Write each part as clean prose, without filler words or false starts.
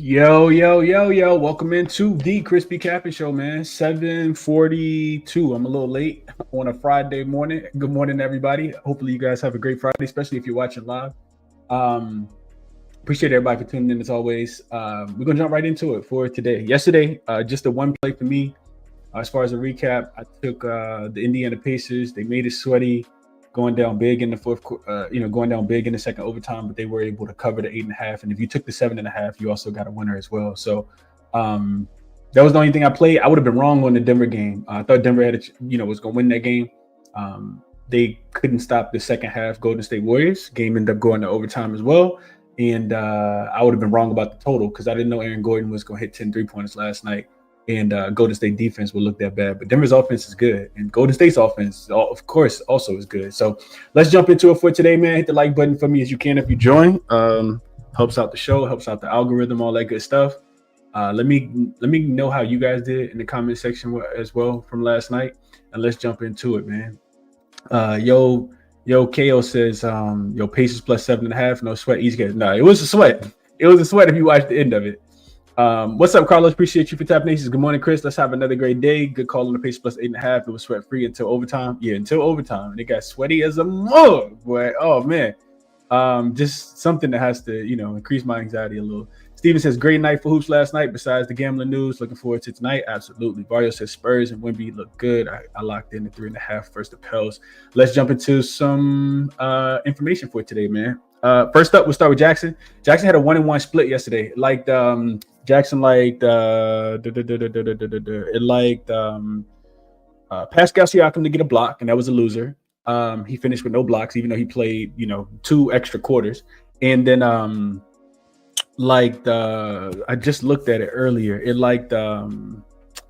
Yo. Welcome into the ChrisBeCappinn Show, man. 7:42. I'm a little late on a Friday morning. Good morning, everybody. Hopefully you guys have a great Friday, especially if you're watching live. Appreciate everybody for tuning in as always. We're going to jump right into it for today. Yesterday, just a one play for me. As far as a recap, I took the Indiana Pacers. They made it sweaty, going down big in the fourth, going down big in the second overtime, but they were able to cover the 8.5. And if you took the 7.5, you also got a winner as well. So that was the only thing I played. I would have been wrong on the Denver game. I thought Denver had, was going to win that game. They couldn't stop the second half Golden State Warriors. Game ended up going to overtime as well. And I would have been wrong about the total because I didn't know Aaron Gordon was going to hit 10 3-pointers last night. And Golden State defense will look that bad. But Denver's offense is good. And Golden State's offense, of course, also is good. So let's jump into it for today, man. Hit the like button for me as you can if you join. Helps out the show, helps out the algorithm, all that good stuff. Let me know how you guys did in the comment section as well from last night. And let's jump into it, man. Yo, KO says, Pacers plus 7.5. No sweat. Easy get. No, it was a sweat. It was a sweat if you watched the end of it. What's up, Carlos? Appreciate you for tapping nations. Good morning, Chris. Let's have another great day. Good call on the Pacers plus 8.5. It was sweat free until overtime. Yeah, until overtime. And it got sweaty as a mug, boy. Oh man. Just something that has to, increase my anxiety a little. Steven says, great night for hoops last night. Besides the gambling news, looking forward to tonight. Absolutely. Barrio says Spurs and Wemby look good. I locked in the 3.5 versus the Pels. Let's jump into some information for today, man. First up, we'll start with JaXon. JaXon had a 1-1 split yesterday. JaXon liked Pascal Siakam to get a block, and that was a loser. He finished with no blocks, even though he played, 2 extra quarters. And then I just looked at it earlier. It liked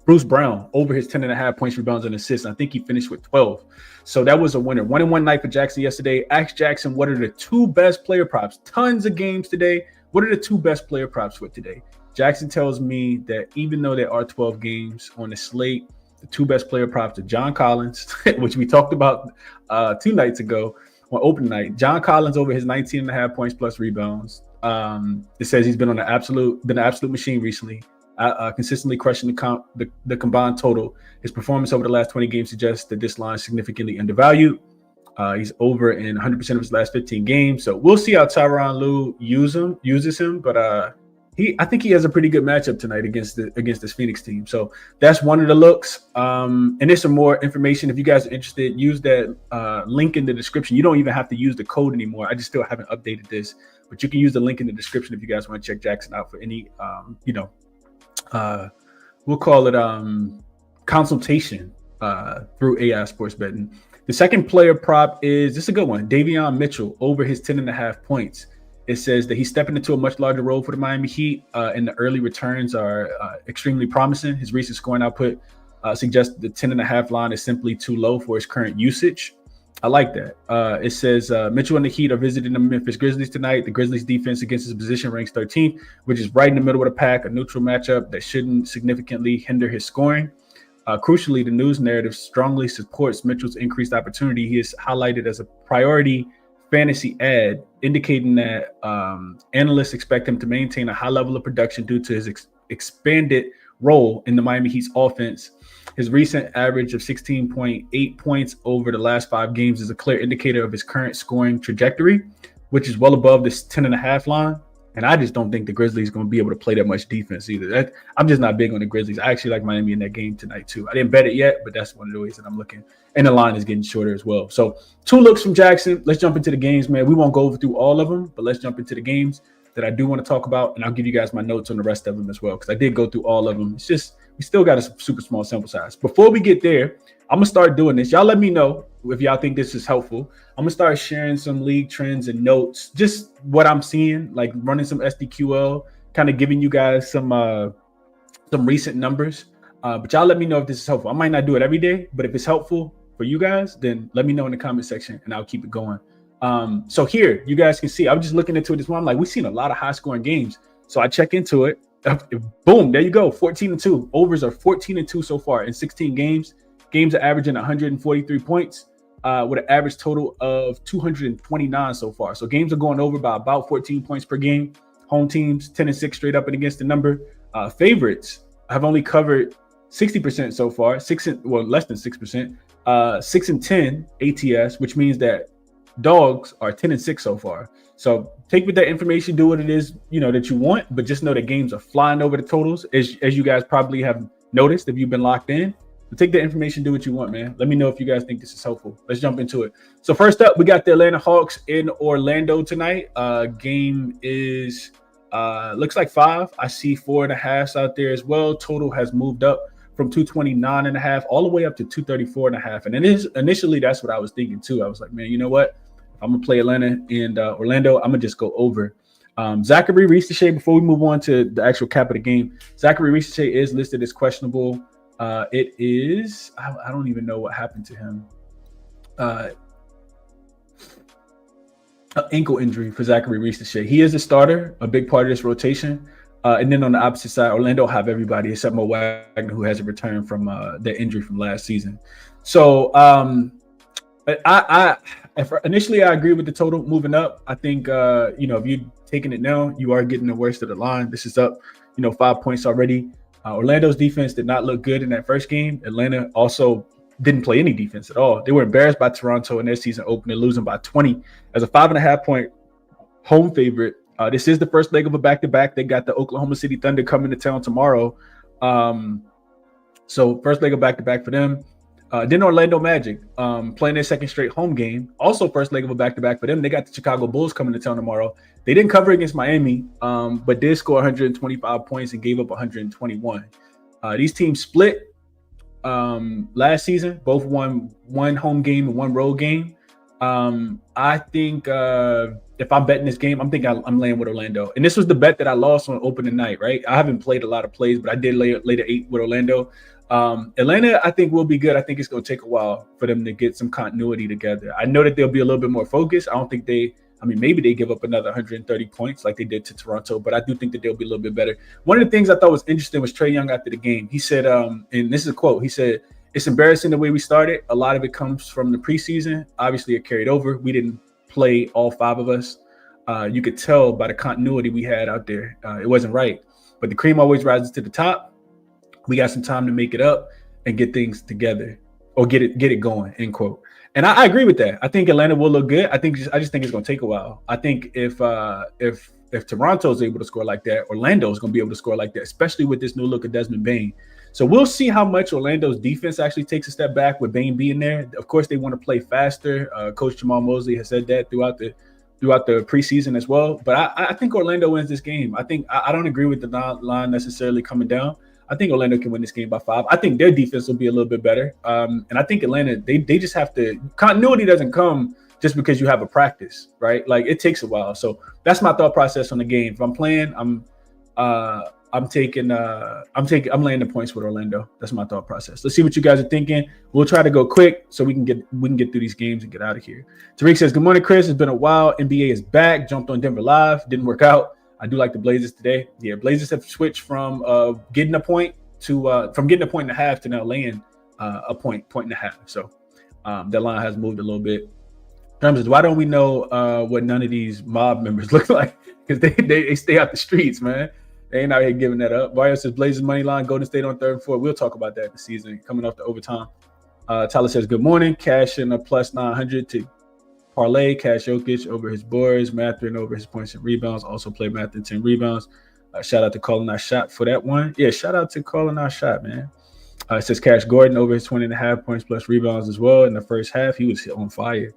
Bruce Brown over his 10.5 points, rebounds, and assists. I think he finished with 12. So that was a winner. 1-1 night for JaXon yesterday. Ask JaXon, what are the 2 best player props? Tons of games today. What are the 2 best player props for today? JaXon tells me that even though there are 12 games on the slate, the 2 best player props are John Collins, which we talked about 2 nights ago on open night. John Collins over his 19.5 points plus rebounds. It says he's been an absolute machine recently, consistently crushing the combined total. His performance over the last 20 games suggests that this line is significantly undervalued. He's over in 100% of his last 15 games. So we'll see how Tyronn Lue uses him, but I think he has a pretty good matchup tonight against this Phoenix team. So that's one of the looks. And there's some more information. If you guys are interested, use that link in the description. You don't even have to use the code anymore. I just still haven't updated this, but you can use the link in the description if you guys want to check JaXon out for any, we'll call it consultation through AI Sports Betting. The second player prop is, this is a good one, Davion Mitchell over his 10.5 points. It says that he's stepping into a much larger role for the Miami Heat, and the early returns are extremely promising. His recent scoring output suggests the 10.5 line is simply too low for his current usage. I like that. It says Mitchell and the Heat are visiting the Memphis Grizzlies tonight. The Grizzlies defense against his position ranks 13th, which is right in the middle of the pack, a neutral matchup that shouldn't significantly hinder his scoring. Crucially, the news narrative strongly supports Mitchell's increased opportunity. He is highlighted as a priority fantasy ad, indicating that analysts expect him to maintain a high level of production due to his expanded role in the Miami Heat's offense. His recent average of 16.8 points over the last 5 games is a clear indicator of his current scoring trajectory, which is well above this 10.5 line. And I just don't think the Grizzlies are going to be able to play that much defense either. I'm just not big on the Grizzlies. I actually like Miami in that game tonight too. I didn't bet it yet, but that's one of the ways that I'm looking. And the line is getting shorter as well. So 2 looks from JaXon. Let's jump into the games, man. We won't go through all of them, but let's jump into the games that I do want to talk about. And I'll give you guys my notes on the rest of them as well, because I did go through all of them. It's just, we still got a super small sample size. Before we get there, I'm going to start doing this. Y'all let me know if y'all think this is helpful. I'm going to start sharing some league trends and notes, just what I'm seeing, like running some SDQL, kind of giving you guys some recent numbers. But y'all let me know if this is helpful. I might not do it every day, but if it's helpful for you guys, then let me know in the comment section and I'll keep it going. So here, you guys can see, I was just looking into it this morning. I'm like, we've seen a lot of high scoring games. So I check into it. Boom, there you go. 14-2. Overs are 14-2 so far in 16 games. Games are averaging 143 points with an average total of 229 so far. So games are going over by about 14 points per game. home teams 10-6 straight up and against the number. Favorites have only covered 60% so far, less than 6%. 6-10 ATS, which means that dogs are 10-6 so far. So take with that information, do what it is that you want, but just know that games are flying over the totals, as you guys probably have noticed if you've been locked in. But take that information, do what you want, man. Let me know if you guys think this is helpful. Let's jump into it. So first up, we got the Atlanta Hawks in Orlando tonight. Game is looks like 5. I see 4.5s out there as well. Total has moved up from 229.5 all the way up to 234.5. And initially that's what I was thinking too. I was like, man, you know what? I'm gonna play Atlanta and Orlando. I'm gonna just go over. Zachary Risache, before we move on to the actual cap of the game, Zachary Risache is listed as questionable. It is, I don't even know what happened to him. Ankle injury for Zachary Risache. He is a starter, a big part of this rotation. And then on the opposite side, Orlando have everybody except Mo Wagner, who hasn't returned from the injury from last season. So initially I agree with the total moving up. I think if you're taking it now, you are getting the worst of the line. This is up 5 points already. Orlando's defense did not look good in that first game. Atlanta also didn't play any defense at all. They were embarrassed by Toronto in their season opener, losing by 20 as a 5.5 point home favorite. This is the first leg of a back-to-back. They got the Oklahoma City Thunder coming to town tomorrow. So first leg of back-to-back for them. Then Orlando Magic playing their second straight home game. Also first leg of a back-to-back for them. They got the Chicago Bulls coming to town tomorrow. They didn't cover against Miami, but did score 125 points and gave up 121. These teams split last season. Both won one home game and one road game. I think if I'm betting this game, I'm thinking I'm laying with Orlando. And this was the bet that I lost on opening night, right? I haven't played a lot of plays, but I did lay the 8 with Orlando. Atlanta, I think, will be good. I think it's going to take a while for them to get some continuity together. I know that they'll be a little bit more focused. I don't think maybe they give up another 130 points like they did to Toronto, but I do think that they'll be a little bit better. One of the things I thought was interesting was Trae Young after the game. He said, and this is a quote, he said, "It's embarrassing the way we started. A lot of it comes from the preseason. Obviously, it carried over. We didn't play all 5 of us. You could tell by the continuity we had out there. It wasn't right. But the cream always rises to the top. We got some time to make it up and get things together or get it going," end quote. And I agree with that. I think Atlanta will look good. I just think it's going to take a while. I think if Toronto is able to score like that, Orlando is going to be able to score like that, especially with this new look of Desmond Bane. So we'll see how much Orlando's defense actually takes a step back with Bane being there. Of course, they want to play faster. Coach Jamal Mosley has said that throughout the preseason as well. But I think Orlando wins this game. I don't agree with the line necessarily coming down. I think Orlando can win this game by 5. I think their defense will be a little bit better. And I think Atlanta, they just have to – continuity doesn't come just because you have a practice, right? Like, it takes a while. So that's my thought process on the game. If I'm playing, I'm laying the points with Orlando. That's my thought process. Let's see what you guys are thinking. We'll try to go quick so we can get through these games and get out of here. Tariq says, "Good morning, Chris. It's been a while. NBA is back. Jumped on Denver Live. Didn't work out. I do like the Blazers today." Yeah, Blazers have switched from getting a point to from getting a point and a half to now laying a point and a half. So that line has moved a little bit. In terms of why don't we know what none of these mob members look like? Because they stay out the streets, man. They ain't out here giving that up. Mario says Blazers money line, Golden State on 3rd and 4th. We'll talk about that this season coming off the overtime. Tyler says good morning. Cash in a plus 900 to parlay. Cash Jokic over his boards. Mathurin over his points and rebounds. Also play Mathurin 10 rebounds. Shout out to calling our shot for that one. Yeah, shout out to calling our shot, man. It says Cash Gordon over his 20.5 points plus rebounds as well. In the first half, he was on fire.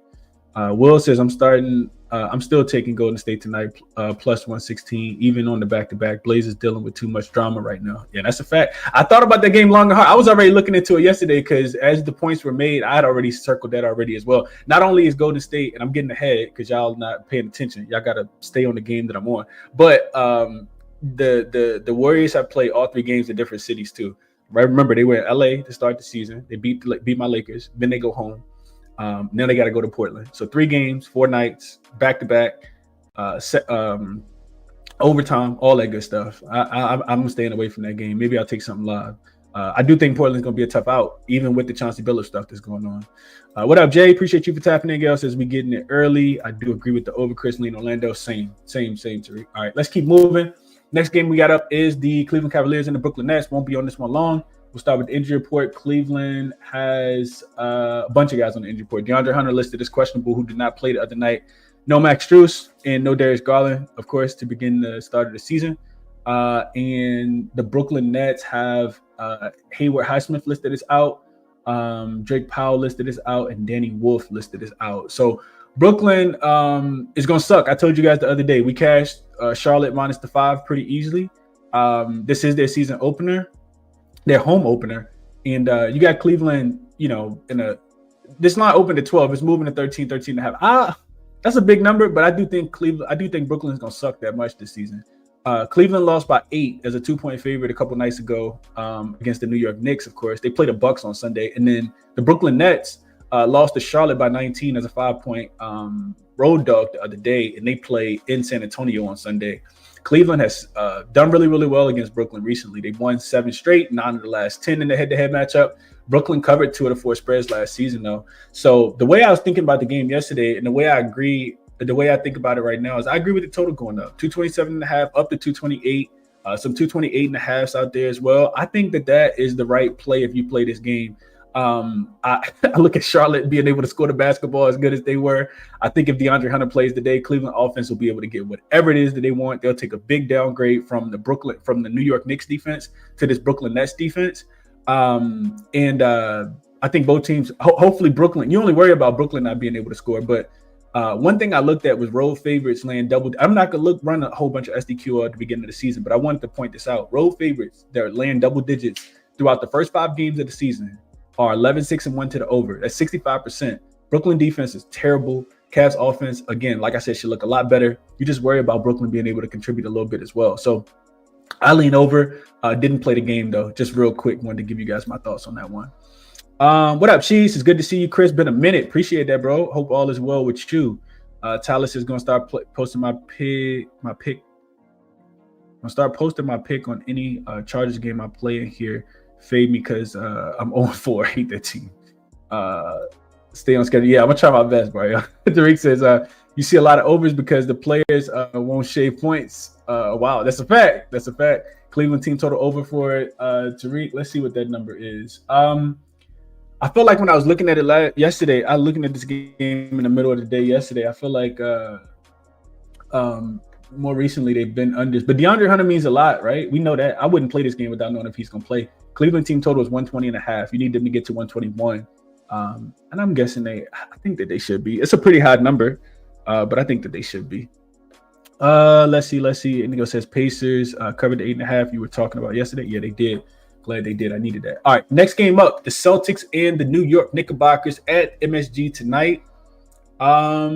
Will says I'm still taking Golden State tonight, plus 116, even on the back-to-back. Blazers dealing with too much drama right now. Yeah, that's a fact. I thought about that game long and hard. I was already looking into it yesterday because as the points were made, I had already circled that already as well. Not only is Golden State, and I'm getting ahead because y'all not paying attention. Y'all got to stay on the game that I'm on. But the Warriors have played all 3 games in different cities too. Right? Remember, they were in LA to start the season. They beat my Lakers. Then they go home. Now they got to go to Portland. So 3 games, 4 nights, back-to-back, overtime, all that good stuff. I'm staying away from that game. Maybe I'll take something live. I do think Portland's going to be a tough out, even with the Chauncey Billups stuff that's going on. What up, Jay? Appreciate you for tapping in. Gail says we getting it early. I do agree with the over. Chris lean Orlando. Same, Tariq. All right, let's keep moving. Next game we got up is the Cleveland Cavaliers and the Brooklyn Nets. Won't be on this one long. We'll start with the injury report. Cleveland has a bunch of guys on the injury report. DeAndre Hunter listed as questionable, who did not play the other night. No Max Strus and no Darius Garland, of course, to begin the start of the season. And the Brooklyn Nets have Hayward Highsmith listed as out. Drake Powell listed as out, and Danny Wolf listed as out. So Brooklyn is going to suck. I told you guys the other day, we cashed Charlotte minus the 5 pretty easily. This is their season opener, their home opener. And you got Cleveland, this line opened at 12. It's moving to 13 and a half. That's a big number, but I do think Brooklyn's going to suck that much this season. Cleveland lost by 8 as a 2-point favorite a couple nights ago against the New York Knicks, of course. They played the Bucks on Sunday. And then the Brooklyn Nets lost to Charlotte by 19 as a 5-point road dog the other day, and they play in San Antonio on Sunday. Cleveland has done really, really well against Brooklyn recently. They've won 7 straight, 9 of the last 10 in the head-to-head matchup. Brooklyn covered 2 of the 4 spreads last season, though. So the way I was thinking about the game yesterday, and the way I think about it right now is I agree with the total going up, 227.5 up to 228, some 228.5s out there as well. I think that is the right play if you play this game. I look at Charlotte being able to score the basketball as good as they were. I think if DeAndre Hunter plays today, Cleveland offense will be able to get whatever it is that they want. They'll take a big downgrade from the New York Knicks defense to this Brooklyn Nets defense. I think both teams, hopefully Brooklyn, you only worry about Brooklyn not being able to score, but one thing I looked at was road favorites laying double. I'm not going to run a whole bunch of SDQ at the beginning of the season, but I wanted to point this out. Road favorites that are laying double digits throughout the first 5 games of the season are 11-6-1 to the over. That's 65%. Brooklyn defense is terrible. Cavs offense, again, like I said, should look a lot better. You just worry about Brooklyn being able to contribute a little bit as well. So I lean over. Didn't play the game, though. Just real quick, wanted to give you guys my thoughts on that one. What up, Cheese? It's good to see you, Chris. Been a minute. Appreciate that, bro. Hope all is well with you. Talis is going to start posting my pick. I'm going to start posting my pick on any Chargers game I play in here. Fade me because I'm 0-4. I hate that team. Stay on schedule. Yeah, I'm going to try my best, bro. Tariq says, you see a lot of overs because the players won't shave points. Wow, that's a fact. That's a fact. Cleveland team total over for it. Tariq, let's see what that number is. I feel like when I was looking at it yesterday, I was looking at this game in the middle of the day yesterday. I feel like more recently they've been unders. But DeAndre Hunter means a lot, right? We know that. I wouldn't play this game without knowing if he's going to play. Cleveland team total is 120.5. You need them to get to 121. And I'm guessing I think that they should be. It's a pretty high number, but I think that they should be. Let's see. Indigo says Pacers covered the 8.5 you were talking about yesterday. Yeah, they did. Glad they did. I needed that. All right, next game up, the Celtics and the New York Knickerbockers at MSG tonight. Let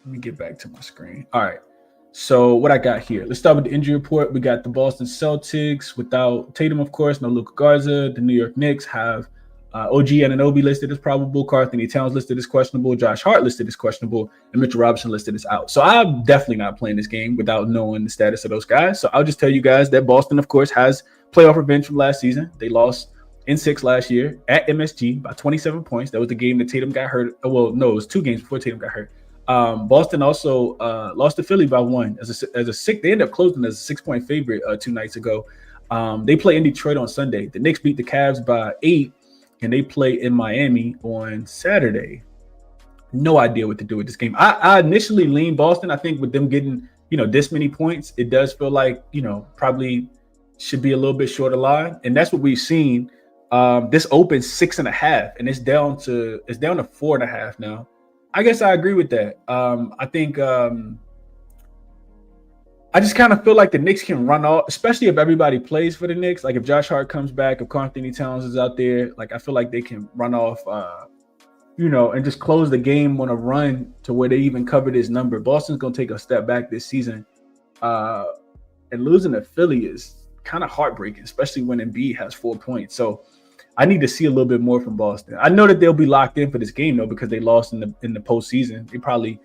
me get back to my screen. All right. So what I got here, let's start with the injury report. We got the Boston Celtics without Tatum, of course, no Luka Garza. The New York Knicks have OG Anunoby listed as probable, Karl-Anthony Towns listed as questionable, Josh Hart listed as questionable, and Mitchell Robinson listed as out. So I'm definitely not playing this game without knowing the status of those guys. So I'll just tell you guys that Boston, of course, has playoff revenge from last season. They lost in 6 last year at MSG by 27 points. That was the game that Tatum got hurt. Well, no, it was 2 games before Tatum got hurt. Boston also lost to Philly by 1 as a 6. They ended up closing as a 6-point favorite 2 nights ago. They play in Detroit on Sunday. The Knicks beat the Cavs by 8, and they play in Miami on Saturday. No idea what to do with this game. I initially leaned Boston. I think with them getting this many points, it does feel like probably should be a little bit shorter line, and that's what we've seen. This opens 6.5, and it's down to 4.5 now. I guess I agree with that. I think I just kind of feel like the Knicks can run off, especially if everybody plays for the Knicks. Like if Josh Hart comes back, if Karl-Anthony Towns is out there, like I feel like they can run off, and just close the game on a run to where they even cover this number. Boston's going to take a step back this season. And losing to Philly is kind of heartbreaking, especially when Embiid has 4 points. So I need to see a little bit more from Boston. I know that they'll be locked in for this game, though, because they lost in the postseason. They probably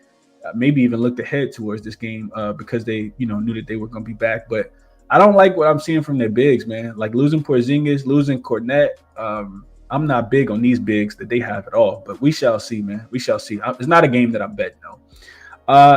maybe even looked ahead towards this game because they knew that they were going to be back. But I don't like what I'm seeing from their bigs, man. Like losing Porzingis, losing Cornette. I'm not big on these bigs that they have at all, but we shall see, man. We shall see. It's not a game that I'm betting, though.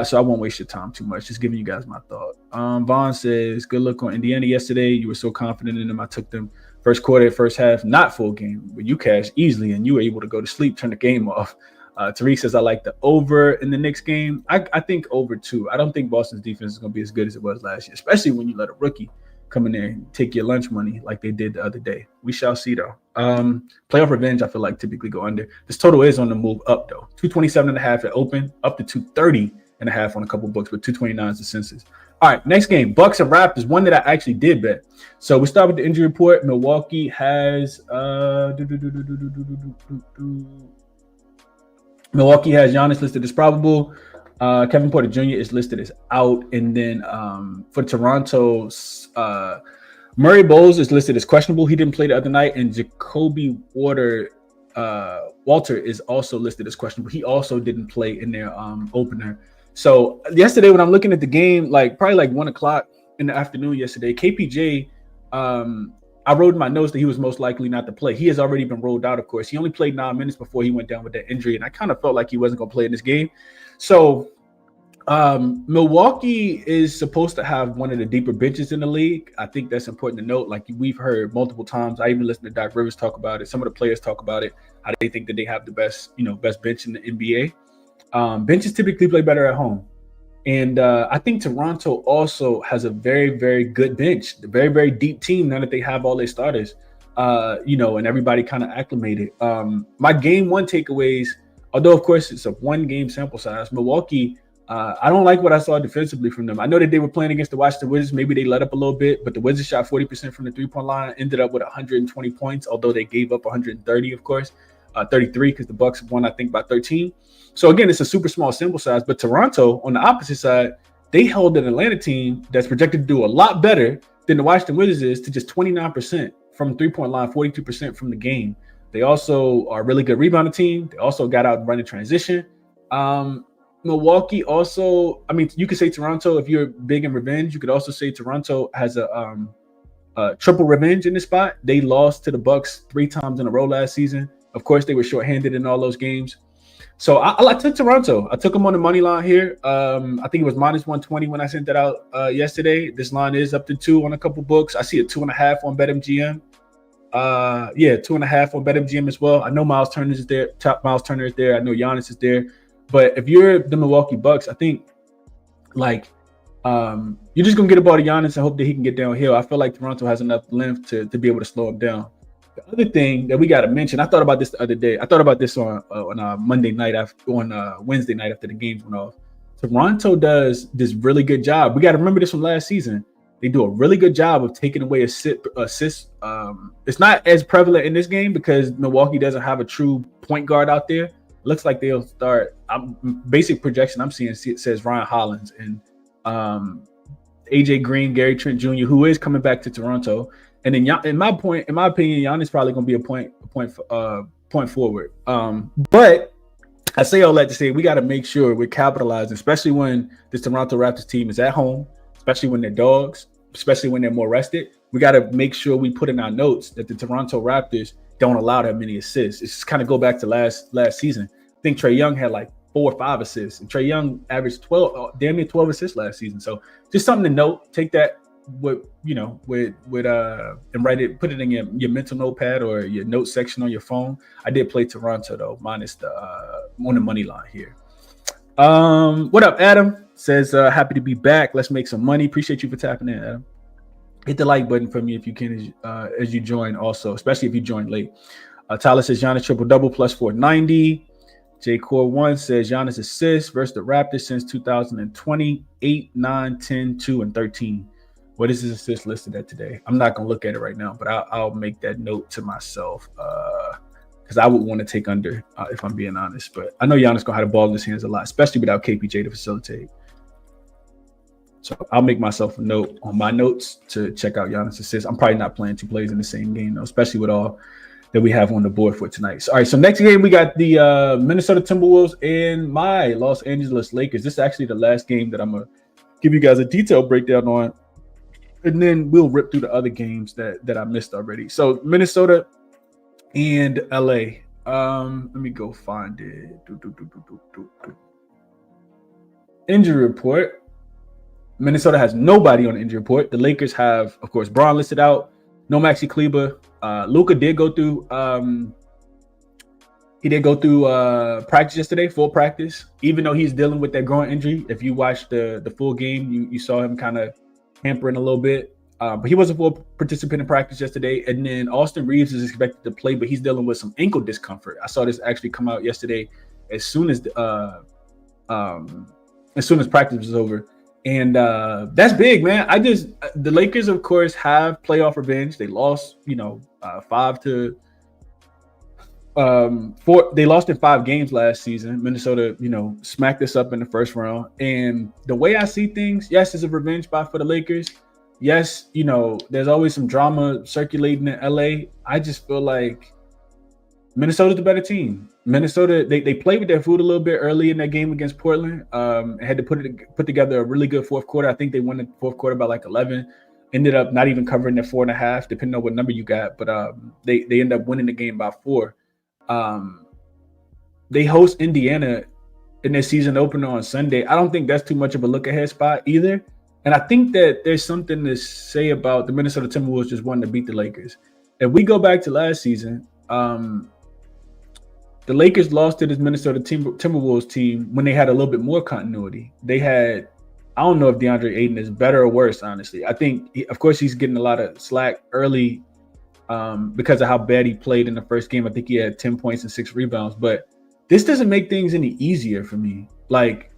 So I won't waste your time too much. Just giving you guys my thought. Vaughn says, good look on Indiana yesterday. You were so confident in them. I took them first quarter, first half, not full game, but you cashed easily and you were able to go to sleep, turn the game off. Tariq says, I like the over in the Knicks game. I think over too. I don't think Boston's defense is going to be as good as it was last year, especially when you let a rookie come in there and take your lunch money like they did the other day. We shall see, though. Playoff revenge, I feel like typically go under. This total is on the move up, though. 227.5 at open, up to 230.5 on a couple books, but 229 is the census. All right, next game, Bucks and Raptors, one that I actually did bet. So we start with the injury report. Milwaukee has Giannis listed as probable. Kevin Porter Jr. is listed as out. And then for Toronto, Murray Bowles is listed as questionable. He didn't play the other night. And Jacoby Walter is also listed as questionable. He also didn't play in their opener. So yesterday when I'm looking at the game, probably 1 o'clock in the afternoon yesterday, KPJ, I wrote in my notes that he was most likely not to play. He has already been rolled out, of course. He only played 9 minutes before he went down with that injury, and I kind of felt like he wasn't going to play in this game. So Milwaukee is supposed to have one of the deeper benches in the league. I think that's important to note. Like we've heard multiple times. I even listened to Doc Rivers talk about it. Some of the players talk about it, how they think that they have the best bench in the NBA. Benches typically play better at home. And I think Toronto also has a very, very good bench, a very, very deep team now that they have all their starters, and everybody kind of acclimated. My game one takeaways, although, of course, it's a one-game sample size, Milwaukee, I don't like what I saw defensively from them. I know that they were playing against the Washington Wizards. Maybe they let up a little bit, but the Wizards shot 40% from the three-point line, ended up with 120 points, although they gave up 130, of course, 33 because the Bucks won, I think, by 13. So, again, it's a super small sample size. But Toronto, on the opposite side, they held an Atlanta team that's projected to do a lot better than the Washington Wizards is to just 29% from the three-point line, 42% from the game. They also are a really good rebounding team. They also got out and running transition. Milwaukee also, you could say Toronto, if you're big in revenge, you could also say Toronto has a triple revenge in this spot. They lost to the Bucks 3 times in a row last season. Of course, they were shorthanded in all those games. So I took Toronto. I took them on the money line here. I think it was minus 120 when I sent that out yesterday. This line is up to 2 on a couple books. I see a 2.5 on BetMGM. 2.5 on BetMGM as well. I know Miles Turner is there. Top Miles Turner is there. I know Giannis is there. But if you're the Milwaukee Bucks, I think you're just gonna get a ball to Giannis and hope that he can get downhill. I feel like Toronto has enough length to be able to slow him down. The other thing that we got to mention, I thought about this the other day. I thought about this on Monday night Wednesday night after the games went off. Toronto does this really good job. We got to remember this from last season. They do a really good job of taking away assists. It's not as prevalent in this game because Milwaukee doesn't have a true point guard out there. Looks like they'll start. Basic projection I'm seeing says Ryan Hollins and AJ Green, Gary Trent Jr., who is coming back to Toronto. And then, in my opinion, Giannis probably going to be a point forward. But I say all that to say we got to make sure we're capitalizing, especially when this Toronto Raptors team is at home, especially when they're dogs, especially when they're more rested. We got to make sure we put in our notes that the Toronto Raptors don't allow that many assists. It's just kind of go back to last season. I think Trae Young had 4 or 5 assists, and Trae Young averaged damn near 12 assists last season. So just something to note. Take that and write it, put it in your mental notepad or your note section on your phone. I did play Toronto though, minus the on the money line here. What up, Adam? Says happy to be back. Let's make some money. Appreciate you for tapping in, Adam. Hit the like button for me if you can as you join also, especially if you joined late. Tyler says Giannis triple-double plus 490. J Core 1 says Giannis assists versus the Raptors since 2020, 8, 9, 10, 2, and 13. What is his assist listed at today? I'm not going to look at it right now, but I'll make that note to myself because I would want to take under if I'm being honest. But I know Giannis going to have the ball in his hands a lot, especially without KPJ to facilitate. So I'll make myself a note on my notes to check out Giannis assists. I'm probably not playing 2 plays in the same game, though, especially with all that we have on the board for tonight. So, all right, so next game, we got the Minnesota Timberwolves and my Los Angeles Lakers. This is actually the last game that I'm going to give you guys a detailed breakdown on. and then we'll rip through the other games that I missed already. So Minnesota and LA. Let me go find it. Injury report. Minnesota has nobody on the injury report. The Lakers have, of course, Braun listed out. No Maxi Kleber. Luka did go through. He did go through practice yesterday, full practice. Even though he's dealing with that groin injury, if you watched the full game, you saw him kind of hampering a little bit. But he was a full participant in practice yesterday. And then Austin Reeves is expected to play, but he's dealing with some ankle discomfort. I saw this actually come out yesterday as soon as practice was over. And that's big, man. The Lakers, of course, have playoff revenge. They lost, 5-4. They lost in 5 games last season. Minnesota, smacked us up in the first round. And the way I see things, yes, it's a revenge spot for the Lakers. Yes, there's always some drama circulating in LA. I just feel like Minnesota's the better team. Minnesota, they played with their food a little bit early in that game against Portland. Had to put together a really good fourth quarter. I think they won the fourth quarter by like 11. Ended up not even covering their 4.5, depending on what number you got. But they end up winning the game by 4. They host Indiana in their season opener on Sunday. I don't think that's too much of a look ahead spot either. And I think that there's something to say about the Minnesota Timberwolves just wanting to beat the Lakers. If we go back to last season, the Lakers lost to this Minnesota Timberwolves team when they had a little bit more continuity. They had, I don't know if DeAndre Ayton is better or worse, honestly. I think, of course, he's getting a lot of slack early because of how bad he played in the first game. I think he had 10 points and 6 rebounds. But this doesn't make things any easier for me. Like,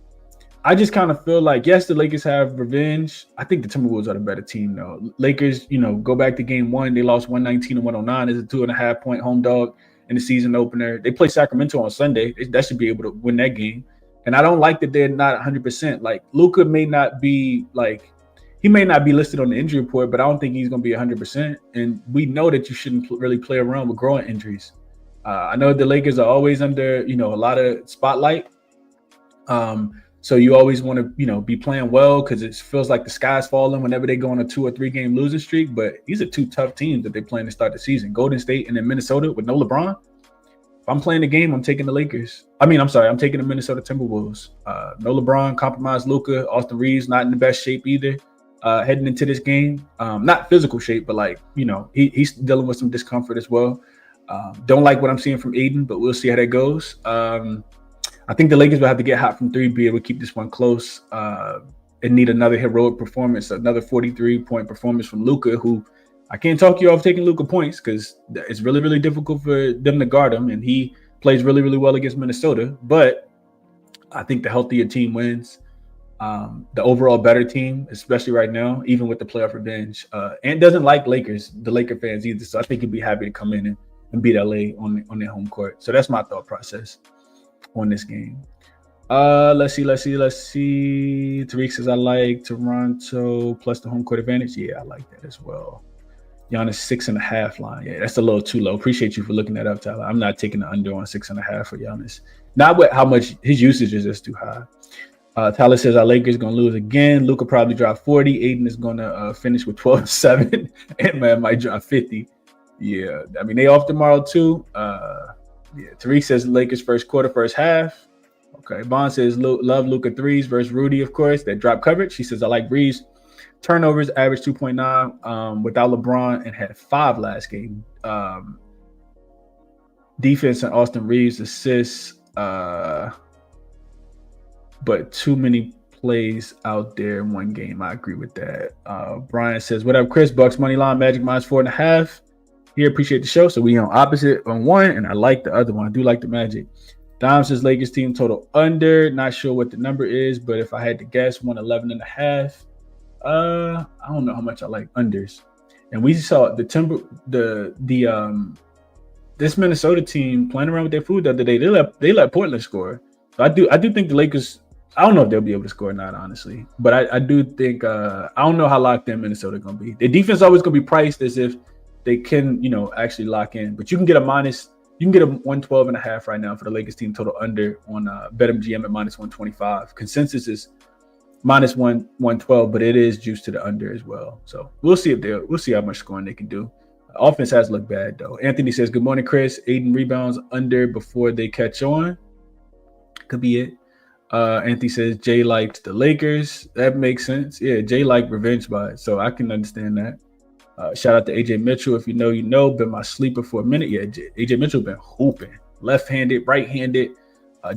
I just kind of feel like, yes, the Lakers have revenge. I think the Timberwolves are the better team, though. Lakers, go back to game 1. They lost 119-109 as a 2.5-point home dog in the season opener. They play Sacramento on Sunday. That should be able to win that game. And I don't like that they're not 100%. Like, Luka may not be listed on the injury report, but I don't think he's going to be 100%. And we know that you shouldn't really play around with growing injuries. I know the Lakers are always under, a lot of spotlight. So you always want to, be playing well because it feels like the sky's falling whenever they go on a 2 or 3 game losing streak. But these are 2 tough teams that they're playing to start the season. Golden State and then Minnesota with no LeBron. If I'm playing the game, I'm taking the Lakers. I'm taking the Minnesota Timberwolves. No LeBron, compromised Luka. Austin Reeves not in the best shape either. Heading into this game, not physical shape, but he's dealing with some discomfort as well. Don't like what I'm seeing from Aiden, but we'll see how that goes. I think the Lakers will have to get hot from 3, be able to keep this one close and need another heroic performance, another 43-point performance from Luka, who I can't talk you off taking Luka points because it's really, really difficult for them to guard him, and he plays really, really well against Minnesota. But I think the healthier team wins. The overall better team, especially right now, even with the playoff revenge, and doesn't like the Laker fans either. So I think he'd be happy to come in and beat LA on their home court. So that's my thought process on this game. Let's see. Tariq says, I like Toronto plus the home court advantage. Yeah, I like that as well. Giannis 6.5 line. Yeah, that's a little too low. Appreciate you for looking that up, Tyler. I'm not taking the under on 6.5 for Giannis. Not with how much his usage is just too high. Tyler says our Lakers going to lose again. Luka probably drop 40. Aiden is going to finish with 12-7. And man might drop 50. Yeah, I mean, they off tomorrow too. Tariq says Lakers first quarter, first half. Okay, Bond says love Luka threes versus Rudy, of course. That drop coverage. He says I like Reeves. Turnovers average 2.9 without LeBron and had 5 last game. Defense and Austin Reeves assists. But too many plays out there in one game. I agree with that. Brian says, what up, Chris? Bucks money line, Magic minus 4.5. Here, appreciate the show. So we on opposite on one, and I like the other one. I do like the Magic. Dom says Lakers team total under. Not sure what the number is, but if I had to guess, 111.5. I don't know how much I like unders. And we saw this Minnesota team playing around with their food the other day. They let Portland score. So I do think the Lakers. I don't know if they'll be able to score or not, honestly. But I do think I don't know how locked in Minnesota going to be. Their defense is always going to be priced as if they can, actually lock in. But you can get a 112.5 right now for the Lakers team total under on BetMGM at minus 125. Consensus is minus 112, but it is juiced to the under as well. So we'll see how much scoring they can do. Offense has looked bad though. Anthony says, "Good morning, Chris. Aiden rebounds under before they catch on." Could be it. Anthony says Jay liked the Lakers. That makes sense. Yeah, Jay liked revenge bias, so I can understand that. Shout out to AJ Mitchell. If you know, you know. Been my sleeper for a minute. Yeah, AJ Mitchell been hooping. Left-handed, right-handed.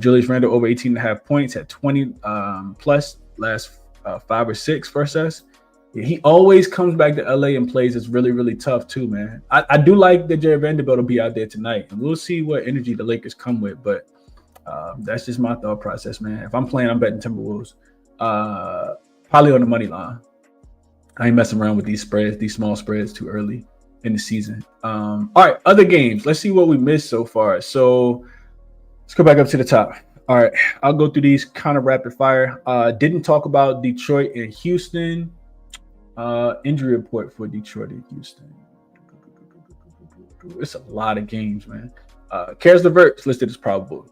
Julius Randle over 18.5 points. Had 20 plus last 5 or 6 versus. Yeah, he always comes back to LA and plays. It's really, really tough too, man. I do like that Jared Vanderbilt will be out there tonight, and we'll see what energy the Lakers come with, but that's just my thought process, man. If I'm playing, I'm betting Timberwolves. Probably on the money line. I ain't messing around with these spreads, these small spreads too early in the season. All right, other games. Let's see what we missed so far. So let's go back up to the top. All right, I'll go through these kind of rapid fire. Didn't talk about Detroit and Houston. Injury report for Detroit and Houston. It's a lot of games, man. Caris LeVert is listed as probable.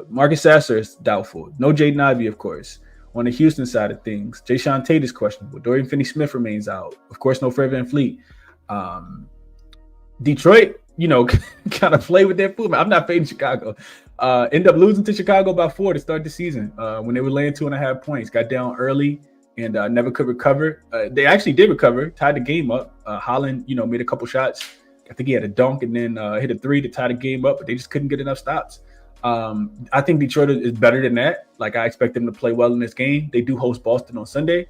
Marcus Sasser is doubtful. No Jaden Ivey, of course. On the Houston side of things, Jayshawn Tate is questionable. Dorian Finney-Smith remains out. Of course, no Fred VanVleet. Detroit, kind of play with their food. I'm not fading Chicago. End up losing to Chicago by 4 to start the season when they were laying 2.5 points. Got down early and never could recover. They actually did recover, tied the game up. Holland, made a couple shots. I think he had a dunk and then hit a 3 to tie the game up, but they just couldn't get enough stops. I think Detroit is better than that. Like, I expect them to play well in this game. They do host Boston on Sunday.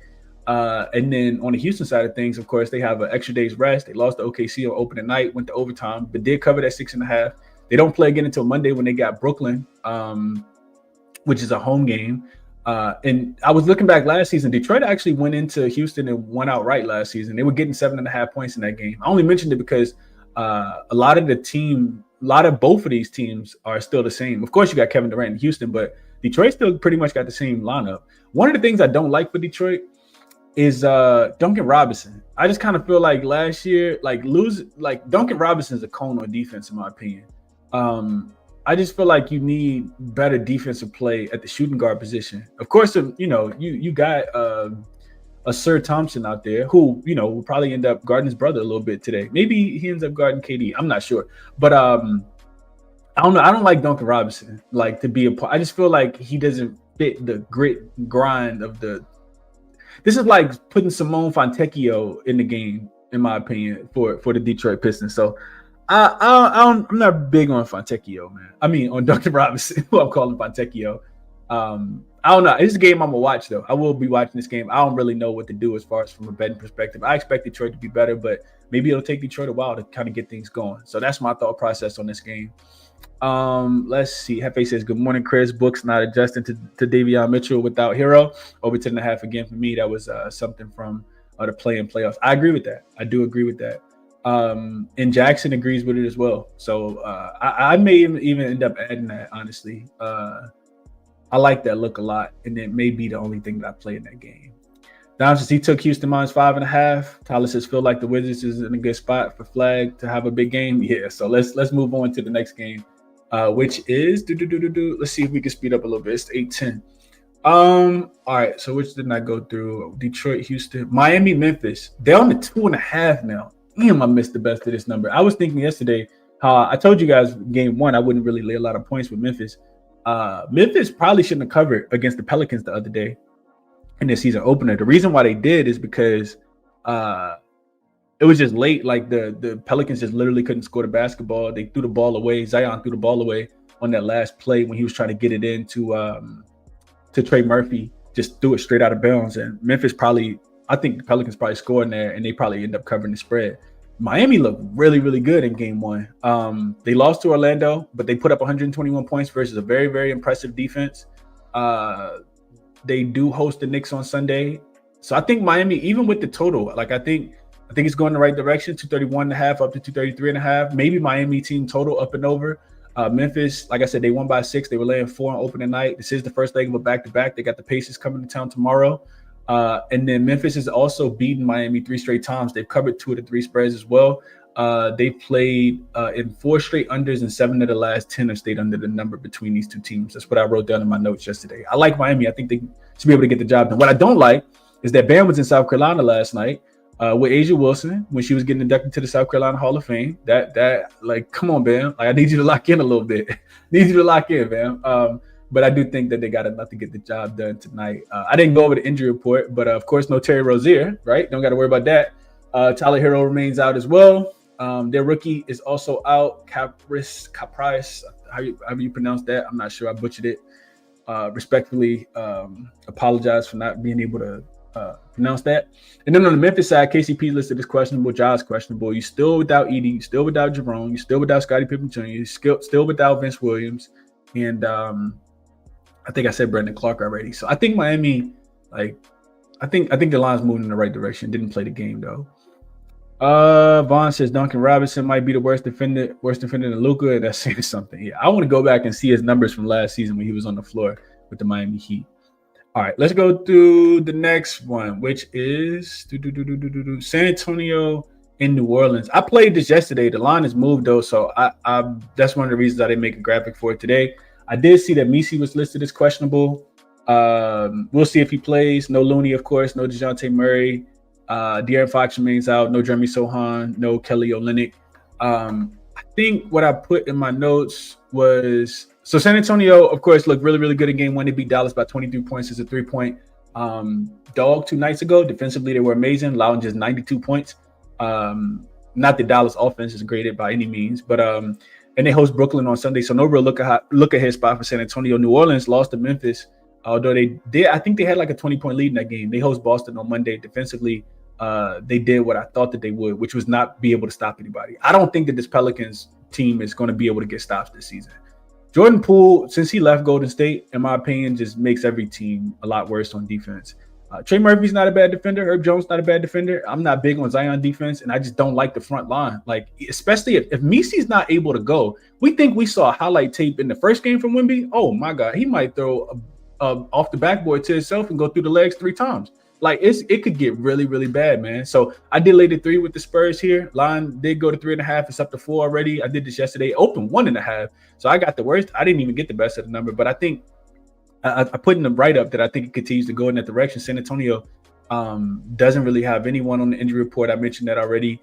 And then on the Houston side of things, of course, they have an extra day's rest. They lost to OKC on opening night, went to overtime, but did cover that 6.5. They don't play again until Monday when they got Brooklyn, which is a home game. And I was looking back last season. Detroit actually went into Houston and won outright last season. They were getting 7.5 points in that game. I only mentioned it because a lot of both of these teams are still the same. Of course, you got Kevin Durant in Houston, but Detroit still pretty much got the same lineup. One of the things I don't like for Detroit is Duncan Robinson. I just kind of feel like last year, Duncan Robinson's a cone on defense, in my opinion. I just feel like you need better defensive play at the shooting guard position. Of course, you got a Sir Thompson out there who, will probably end up guarding his brother a little bit today. Maybe he ends up guarding KD. I'm not sure. But I don't know. I don't like Duncan Robinson, to be a part. I just feel like he doesn't fit the grit grind of the. This is like putting Simone Fontecchio in the game, in my opinion, for the Detroit Pistons. So I'm not big on Fontecchio, man. I mean, on Duncan Robinson, who I'm calling Fontecchio. I don't know. This is a game I'm gonna watch though. I will be watching this game. I don't really know what to do as far as from a betting perspective. I expect Detroit to be better, but maybe it'll take Detroit a while to kind of get things going. So that's my thought process on this game. Let's see. Hefe says, "Good morning, Chris. Books not adjusting to Davion Mitchell without Hero. Over 10.5 again for me. That was something from the play-in playoffs. I agree with that. I do agree with that. And Jackson agrees with it as well. So I may even end up adding that, honestly. I like that look a lot, and it may be the only thing that I play in that game. Down since he took Houston minus 5.5. Tyler says, "Feel like the Wizards is in a good spot for Flag to have a big game." Yeah, so let's move on to the next game, which is let's see if we can speed up a little bit. It's 8:10. All right. So which didn't I go through? Detroit, Houston, Miami, Memphis. They're on the 2.5 now. Damn, I missed the best of this number. I was thinking yesterday how I told you guys game 1 I wouldn't really lay a lot of points with Memphis. Memphis probably shouldn't have covered against the Pelicans the other day in their season opener. The reason why they did is because it was just late. Like the Pelicans just literally couldn't score the basketball. They threw the ball away. Zion threw the ball away on that last play when he was trying to get it in to Trey Murphy. Just threw it straight out of bounds. And Memphis I think the Pelicans probably scored in there, and they probably end up covering the spread. Miami looked really, really good in game 1. They lost to Orlando, but they put up 121 points versus a very, very impressive defense. They do host the Knicks on Sunday. So I think Miami, even with the total, I think it's going in the right direction, 231.5 up to 233.5. Maybe Miami team total up and over. Memphis, like I said, they won by 6. They were laying 4 on opening night. This is the first leg of a back-to-back. They got the Pacers coming to town tomorrow. And then Memphis has also beaten Miami 3 straight times. They've covered 2 of the 3 spreads as well. They played in 4 straight unders, and 7 of the last 10 have stayed under the number between these two teams. That's what I wrote down in my notes yesterday. I like Miami. I think they should be able to get the job done. What I don't like is that Bam was in South Carolina last night with Asia Wilson when she was getting inducted to the South Carolina Hall of Fame. That like, come on, Bam. Like, I need you to lock in a little bit. Need you to lock in, Bam. But I do think that they got enough to get the job done tonight. I didn't go over the injury report, but of course, no Terry Rozier, right? Don't got to worry about that. Tyler Hero remains out as well. Their rookie is also out. Caprice, however you pronounce that. I'm not sure. I butchered it. Respectfully, apologize for not being able to pronounce that. And then on the Memphis side, KCP listed as questionable. Ja's questionable. You're still without Edie. You're still without Jerome. You're still without Scottie Pippen Jr. You're still without Vince Williams. And I think I said Brandon Clark already. So I think Miami, I think the line's moving in the right direction. Didn't play the game though. Vaughn says Duncan Robinson might be the worst defender than Luka. That's saying something. Yeah, I want to go back and see his numbers from last season when he was on the floor with the Miami Heat. All right, let's go through the next one, which is San Antonio in New Orleans. I played this yesterday. The line has moved though, so I that's one of the reasons I didn't make a graphic for it today. I did see that Messi was listed as questionable. We'll see if he plays. No Looney, of course. No DeJounte Murray. De'Aaron Fox remains out. No Jeremy Sohan. No Kelly Olynyk. I think what I put in my notes was so San Antonio, of course, looked really, really good in game one. They beat Dallas by 23 points as a 3-point dog 2 nights ago. Defensively, they were amazing, allowing just 92 points. Not that Dallas offense is graded by any means, but and they host Brooklyn on Sunday, so no real look ahead spot for San Antonio. New Orleans lost to Memphis, although they did. I think they had like a 20-point lead in that game. They host Boston on Monday. Defensively, they did what I thought that they would, which was not be able to stop anybody. I don't think that this Pelicans team is going to be able to get stops this season. Jordan Poole, since he left Golden State, in my opinion, just makes every team a lot worse on defense. Trey Murphy's not a bad defender. Herb Jones not a bad defender. I'm not big on Zion defense, and I just don't like the front line. Like, especially if Misi's not able to go. We think we saw a highlight tape in the first game from Wemby. Oh my God, he might throw off the backboard to himself and go through the legs 3 times. Like, it could get really, really bad, man. So I did lay the 3 with the Spurs here. Line did go to 3.5. It's up to 4 already. I did this yesterday. Open 1.5. So I got the worst. I didn't even get the best of the number, but I think I put in the write-up that I think it continues to go in that direction. San Antonio doesn't really have anyone on the injury report. I mentioned that already.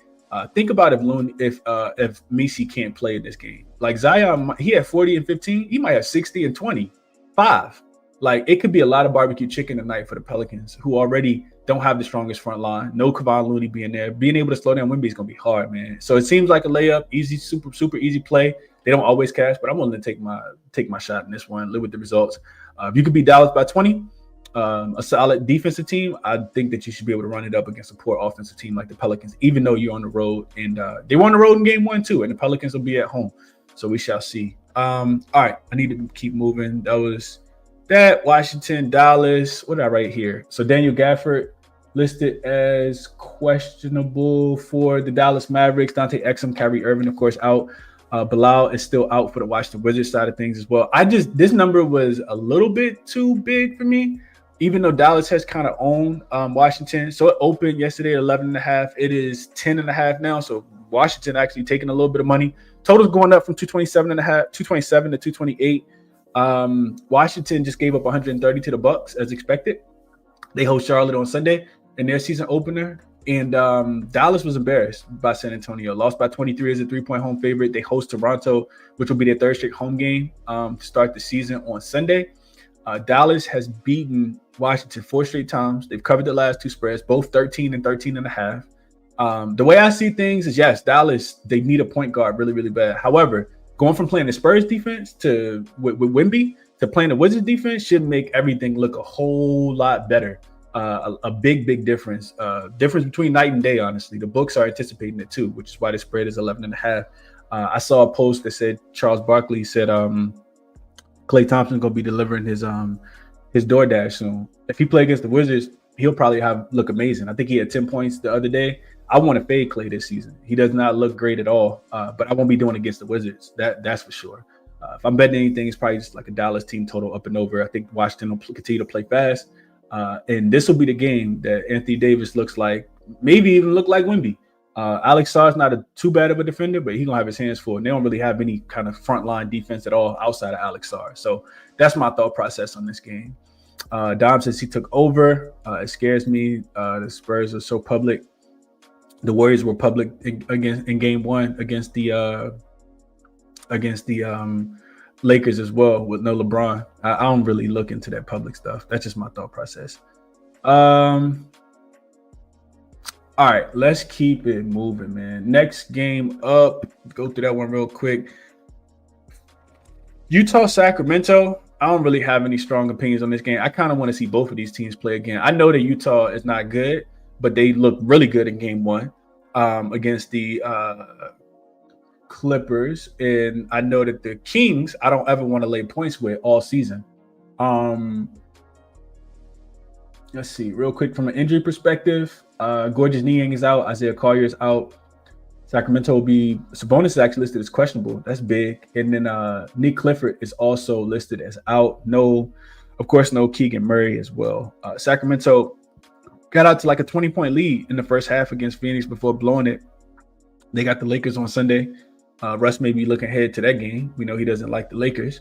Think about if Misi can't play in this game. Like Zion, he had 40 and 15. He might have 60 and 25. Like, it could be a lot of barbecue chicken tonight for the Pelicans, who already don't have the strongest front line. No Kevon Looney being there. Being able to slow down Wemby is going to be hard, man. So it seems like a layup, easy, super easy play. They don't always cash, but I'm willing to take my shot in this one, live with the results. If you could beat Dallas by 20, a solid defensive team, I think that you should be able to run it up against a poor offensive team like the Pelicans, even though you're on the road. And they were on the road in game 1 too, and the Pelicans will be at home. So we shall see. All right, I need to keep moving. That was that. Washington, Dallas. What did I write here? So Daniel Gafford listed as questionable for the Dallas Mavericks. Dante Exum, Kyrie Irving, of course, out. Bilal is still out for the Washington Wizards side of things as well. This number was a little bit too big for me, even though Dallas has kind of owned Washington. So it opened yesterday at 11.5. It is 10.5 now. So Washington actually taking a little bit of money. Total's going up from 227 to 228. Washington just gave up 130 to the Bucks as expected. They host Charlotte on Sunday in their season opener. And Dallas was embarrassed by San Antonio. Lost by 23 as a 3-point home favorite. They host Toronto, which will be their 3rd straight home game to start the season on Sunday. Dallas has beaten Washington 4 straight times. They've covered the last 2 spreads, both 13 and 13.5. The way I see things is, yes, Dallas, they need a point guard really, really bad. However, going from playing the Spurs defense with Wemby to playing the Wizards defense should make everything look a whole lot better. A big difference. Difference between night and day, honestly. The books are anticipating it too, which is why the spread is 11.5. I saw a post that said Charles Barkley said Klay Thompson's gonna be delivering his DoorDash soon. If he play against the Wizards, he'll probably look amazing. I think he had 10 points the other day. I want to fade Klay this season. He does not look great at all, but I won't be doing it against the Wizards. That's for sure. If I'm betting anything, it's probably just like a Dallas team total up and over. I think Washington will continue to play fast. And this will be the game that Anthony Davis looks like, maybe even look like Wemby. Alex Sarr's not too bad of a defender, but he's going to have his hands full. And they don't really have any kind of frontline defense at all outside of Alex Sarr. So that's my thought process on this game. Dom says he took over. It scares me. The Spurs are so public. The Warriors were public in game one against the Lakers as well with no LeBron. I don't really look into that public stuff. That's just my thought process. All right, let's keep it moving, man. Next game up, go through that one real quick. Utah, Sacramento. I don't really have any strong opinions on this game. I kind of want to see both of these teams play again. I know that Utah is not good, but they look really good in game one against the Clippers. And I know that the Kings, I don't ever want to lay points with all season. Let's see, real quick from an injury perspective. Gorgeous Niang is out. Isaiah Collier is out. Sacramento will be Sabonis is actually listed as questionable. That's big. And then Nick Clifford is also listed as out. No Keegan Murray as well. Sacramento got out to like a 20-point lead in the first half against Phoenix before blowing it. They got the Lakers on Sunday. Russ may be looking ahead to that game. We know he doesn't like the Lakers.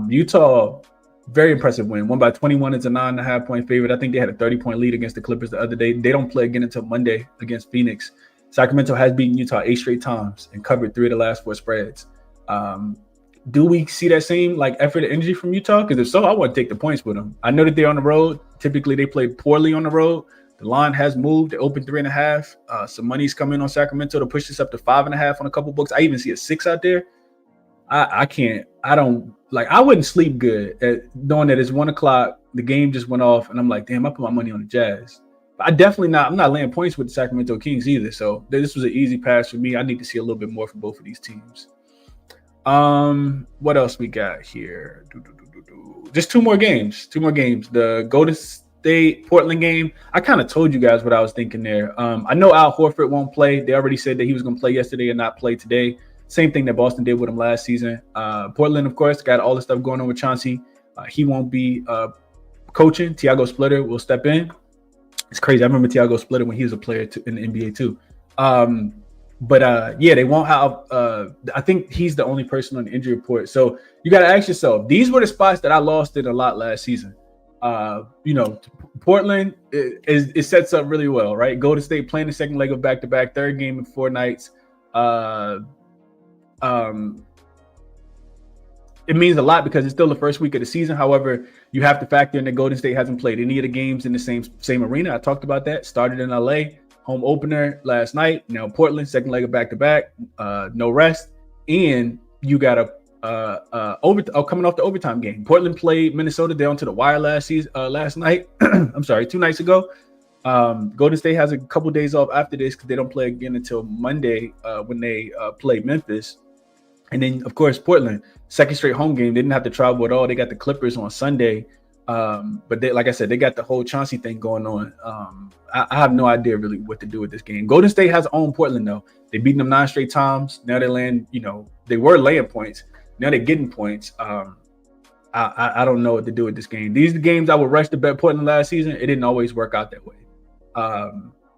Utah, very impressive win. Won by 21 as a 9.5-point favorite. I think they had a 30-point lead against the Clippers the other day. They don't play again until Monday against Phoenix. Sacramento has beaten Utah 8 straight times and covered 3 of the last 4 spreads. Do we see that same effort and energy from Utah? Because if so, I want to take the points with them. I know that they're on the road. Typically, they play poorly on the road. The line has moved. They opened 3.5. Some money's coming on Sacramento to push this up to 5.5 on a couple books. I even see a 6 out there. I wouldn't sleep good at knowing that it's 1 o'clock. The game just went off, and I'm like, damn, I put my money on the Jazz. I'm not laying points with the Sacramento Kings either. So this was an easy pass for me. I need to see a little bit more from both of these teams. What else we got here? Just 2 more games. The Golden State Portland game. I kind of told you guys what I was thinking there. I know Al Horford won't play. They already said that he was going to play yesterday and not play today. Same thing that Boston did with him last season. Portland, of course, got all the stuff going on with Chauncey. He won't be coaching. Tiago Splitter will step in. It's crazy. I remember Tiago Splitter when he was a player in the NBA too. They won't have. I think he's the only person on the injury report. So you got to ask yourself. These were the spots that I lost in a lot last season. Portland it sets up really well, right? Golden State playing the second leg of back-to-back, third game in 4 nights. It means a lot because it's still the first week of the season. However, you have to factor in that Golden State hasn't played any of the games in the same arena. I talked about that. Started in LA, home opener last night. Now Portland, second leg of back-to-back, no rest, and you got coming off the overtime game. Portland played Minnesota down to the wire last night. I'm sorry, 2 nights ago. Golden State has a couple days off after this because they don't play again until Monday when they play Memphis. And then, of course, Portland, second straight home game. They didn't have to travel at all. They got the Clippers on Sunday. But they, like I said, they got the whole Chauncey thing going on. I have no idea really what to do with this game. Golden State has owned Portland, though. They beaten them 9 straight times. Now they land, they were laying points. Now they're getting points. I don't know what to do with this game. These are the games I would rush to bet Portland last season. It didn't always work out that way.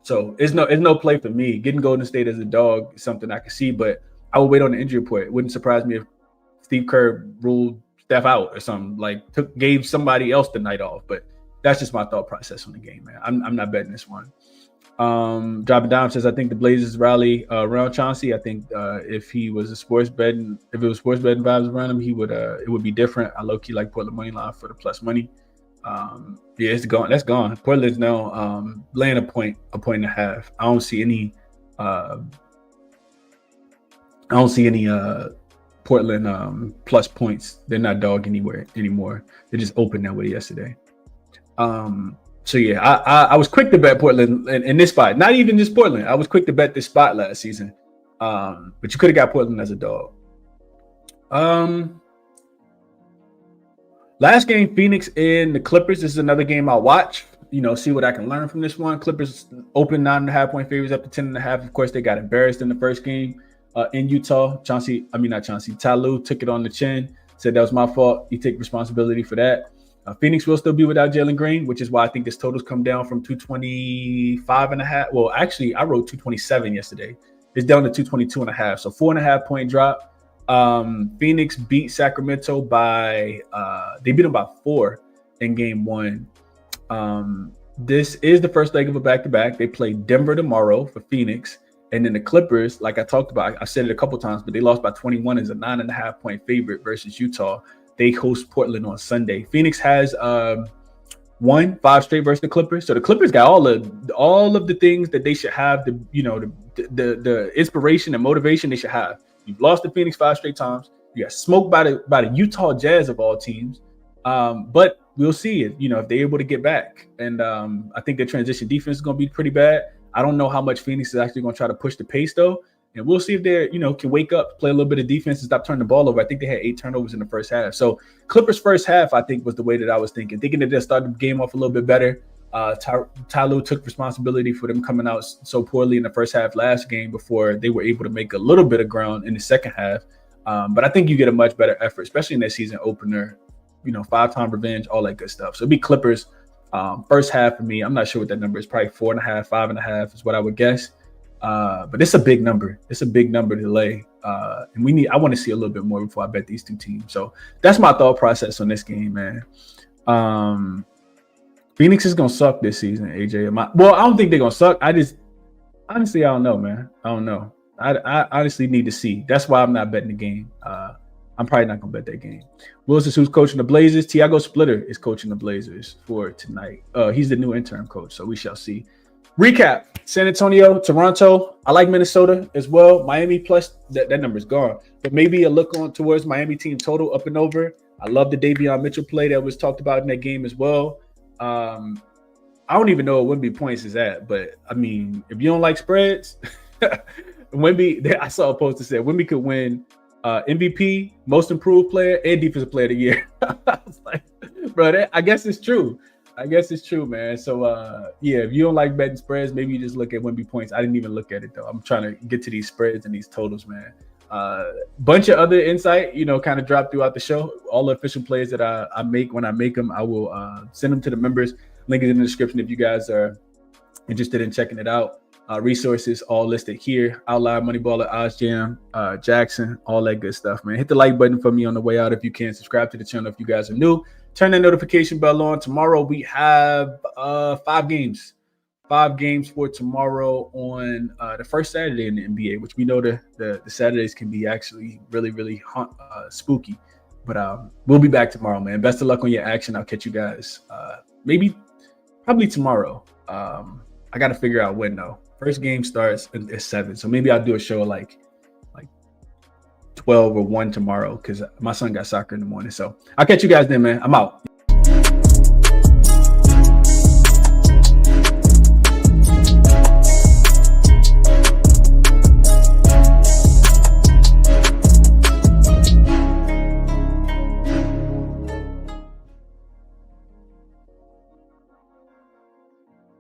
So it's no play for me. Getting Golden State as a dog is something I can see, but I would wait on the injury report. It wouldn't surprise me if Steve Kerr ruled Steph out or something, gave somebody else the night off. But that's just my thought process on the game, man. I'm not betting this one. Dropping Down says, I think the Blazers rally around Chauncey. I think if it was sports betting vibes around him, it would be different. I low key like Portland money line for the plus money. It's gone. That's gone. Portland's now laying a point and a half. I don't see any Portland plus points. They're not dog anywhere anymore. They just opened that way yesterday. So yeah, I was quick to bet Portland in this spot. Not even just Portland. I was quick to bet this spot last season. But you could have got Portland as a dog. Last game, Phoenix and the Clippers. This is another game I'll watch. See what I can learn from this one. Clippers open 9.5-point favorites up to 10.5. Of course, they got embarrassed in the first game in Utah. Ty Lue took it on the chin. Said that was my fault. He take responsibility for that. Phoenix will still be without Jalen Green, which is why I think this total's come down from 225.5. Well, actually, I wrote 227 yesterday. It's down to 222.5. So 4.5 point drop. Phoenix beat Sacramento by they beat them by 4 in game 1. This is the first leg of a back-to-back. They play Denver tomorrow for Phoenix, and then the Clippers, like I talked about, I said it a couple times, but they lost by 21 as a 9.5 point favorite versus Utah. They host Portland on Sunday. Phoenix has won 5 straight versus the Clippers, so the Clippers got all of the things that they should have. The inspiration and motivation they should have. You've lost to Phoenix 5 straight times. You got smoked by the Utah Jazz of all teams. But we'll see if they're able to get back. And I think the transition defense is going to be pretty bad. I don't know how much Phoenix is actually going to try to push the pace though. And we'll see if they can wake up, play a little bit of defense and stop turning the ball over. I think they had 8 turnovers in the first half. So Clippers first half, I think, was the way that I was thinking that they'll start the game off a little bit better. Ty Lue took responsibility for them coming out so poorly in the first half last game before they were able to make a little bit of ground in the second half. But I think you get a much better effort, especially in that season opener, 5-time revenge, all that good stuff. So it'd be Clippers first half for me. I'm not sure what that number is. Probably 4.5, 5.5 is what I would guess. But it's a big number. It's a big number to lay. And I want to see a little bit more before I bet these two teams. So that's my thought process on this game, man. Phoenix is going to suck this season, AJ. I don't think they're going to suck. Honestly, I don't know, man. I don't know. I honestly need to see. That's why I'm not betting the game. I'm probably not going to bet that game. Willis is who's coaching the Blazers. Tiago Splitter is coaching the Blazers for tonight. He's the new interim coach, so we shall see. Recap: San Antonio, Toronto. I like Minnesota as well. Miami plus that number's gone, but maybe a look on towards Miami team total up and over. I love the Davion Mitchell play that was talked about in that game as well. I don't even know what Wemby points is at, but I mean, if you don't like spreads, Wemby. I saw a post that said Wemby could win MVP, Most Improved Player, and Defensive Player of the Year. I was like, bro, I guess it's true. Man. So, if you don't like betting spreads, maybe you just look at Wemby points. I didn't even look at it, though. I'm trying to get to these spreads and these totals, man. Bunch of other insight, kind of drop throughout the show. All the official plays that I make, when I make them, I will send them to the members. Link is in the description if you guys are interested in checking it out. Resources all listed here. Outlier, Moneyballer, OddsJam, JaXon, all that good stuff, man. Hit the like button for me on the way out if you can. Subscribe to the channel if you guys are new. Turn that notification bell on. Tomorrow we have 5 games. 5 games for tomorrow on the first Saturday in the NBA, which we know the Saturdays can be actually really, really spooky. But we'll be back tomorrow, man. Best of luck on your action. I'll catch you guys probably tomorrow. I got to figure out when, though. First game starts at 7, so maybe I'll do a show like 12 or 1 tomorrow because my son got soccer in the morning. So I'll catch you guys then, man. I'm out.